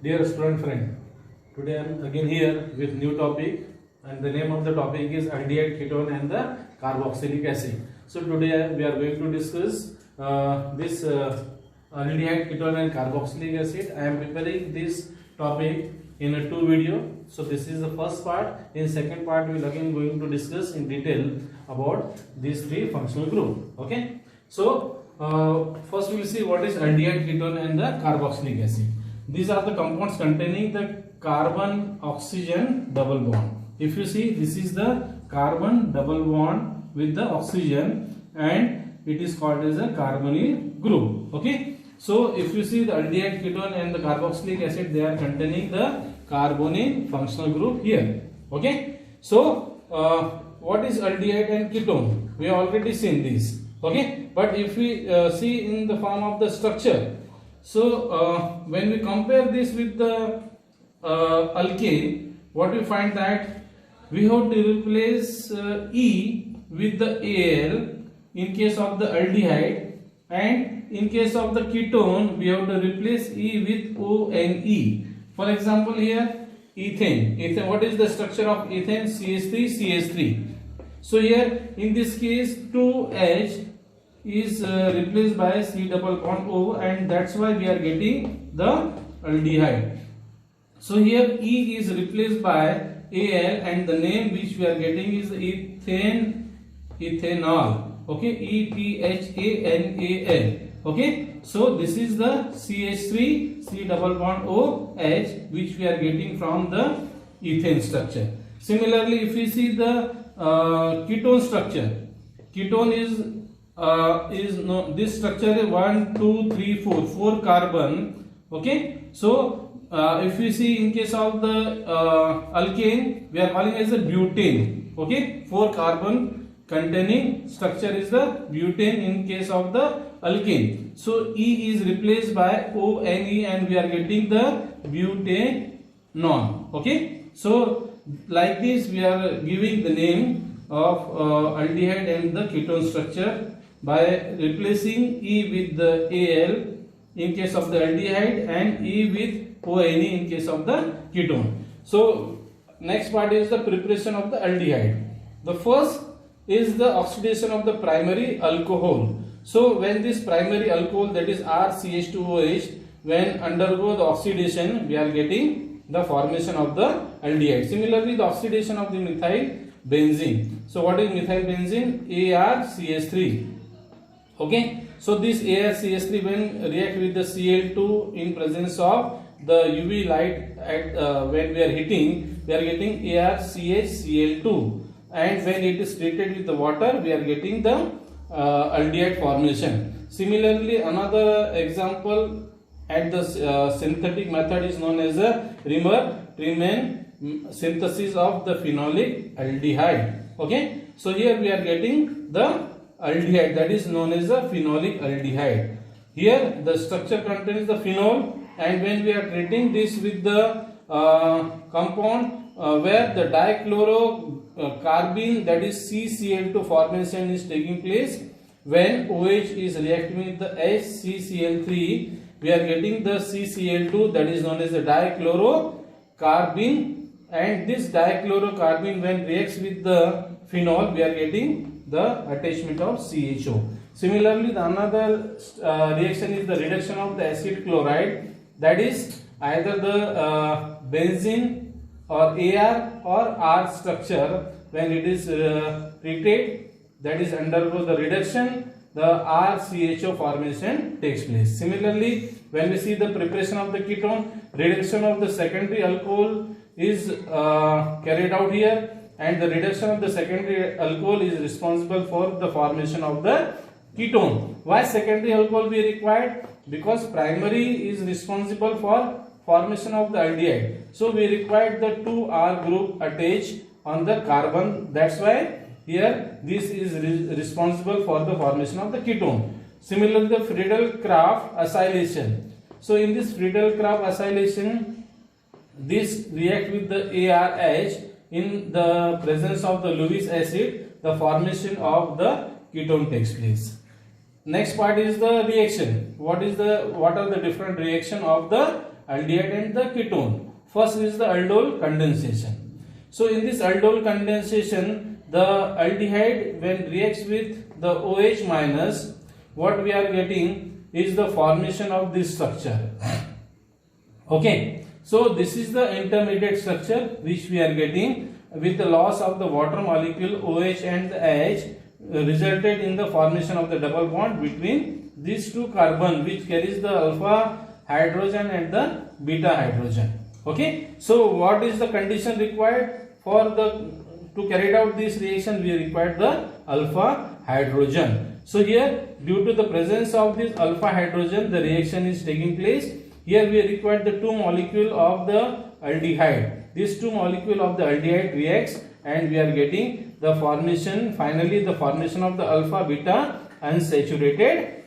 Dear student friend, today I am again here with new topic, and the name of the topic is Aldehyde Ketone and the Carboxylic acid. So today we are going to discuss this Aldehyde Ketone and Carboxylic acid. I am preparing this topic in a two video. So this is the first part. In second part we will again going to discuss in detail about these three functional group. Okay. So first we will see what is Aldehyde Ketone and the Carboxylic acid. These are the compounds containing the carbon oxygen double bond. If you see, this is the carbon double bond with the oxygen and it is called as a carbonyl group. Okay. So if you see the aldehyde ketone and the carboxylic acid, they are containing the carbonyl functional group here. Okay. So what is aldehyde and ketone? We have already seen this. Okay. But if we see in the form of the structure, so when we compare this with the alkane, what we find that we have to replace E with the Al in case of the aldehyde, and in case of the ketone we have to replace E with ONE. For example, here ethane. What is the structure of ethane? CH3CH3. So here in this case 2H is replaced by C double bond O, and that's why we are getting the aldehyde. So here E is replaced by Al, and the name which we are getting is ethanol. Okay, ETHANAL. Okay, so this is the CH3 C double bond OH which we are getting from the ethane structure. Similarly, if we see the ketone structure, ketone is this structure is 1, 2, 3, 4 carbon. Okay, so if we see in case of the alkane, we are calling as a butane. Okay, 4 carbon containing structure is the butane in case of the alkane. So E is replaced by ONE and we are getting the butanol. Okay, so like this we are giving the name of aldehyde and the ketone structure by replacing E with the Al in case of the aldehyde and E with ONE in case of the ketone. So next part is the preparation of the aldehyde. The first is the oxidation of the primary alcohol. So when this primary alcohol, that is RCH2OH, when undergo the oxidation, we are getting the formation of the aldehyde. Similarly, the oxidation of the methyl benzene. So what is methyl benzene? ArCH3. Okay, so this ArCH3 when react with the Cl2 in presence of the UV light at when we are heating, we are getting ArCHCl2, and when it is treated with the water, we are getting the aldehyde formation. Similarly, another example at the synthetic method is known as a Riemann synthesis of the phenolic aldehyde. Okay, so here we are getting the aldehyde, that is known as a phenolic aldehyde. Here the structure contains the phenol, and when we are treating this with the compound where the dichlorocarbene, that is CCl2 formation is taking place, when OH is reacting with the HCCl3, we are getting the CCl2, that is known as the dichlorocarbene, and this dichlorocarbene when reacts with the phenol, we are getting the attachment of CHO. Similarly, the another reaction is the reduction of the acid chloride, that is either the benzene or Ar or R structure, when it is treated, that is undergo the reduction, the RCHO formation takes place. Similarly, when we see the preparation of the ketone, reduction of the secondary alcohol is carried out here, and the reduction of the secondary alcohol is responsible for the formation of the ketone. Why secondary alcohol be required? Because primary is responsible for formation of the aldehyde. So we required the 2R group attached on the carbon. That's why here this is responsible for the formation of the ketone. Similarly, the Friedel-Crafts acylation. So in this Friedel-Crafts acylation, this react with the ARH in the presence of the Lewis acid, the formation of the ketone takes place. Next part is the reaction. What are the different reaction of the aldehyde and the ketone. First is the aldol condensation. So in this aldol condensation, the aldehyde when reacts with the OH minus, what we are getting is the formation of this structure. Okay, so this is the intermediate structure which we are getting with the loss of the water molecule OH and the H resulted in the formation of the double bond between these two carbon which carries the alpha hydrogen and the beta hydrogen. Okay, so what is the condition required for to carry out this reaction? We require the alpha hydrogen. So here, due to the presence of this alpha hydrogen, the reaction is taking place. Here we require the two molecule of the aldehyde. These two molecule of the aldehyde reacts and we are getting the formation, finally the formation of the alpha beta unsaturated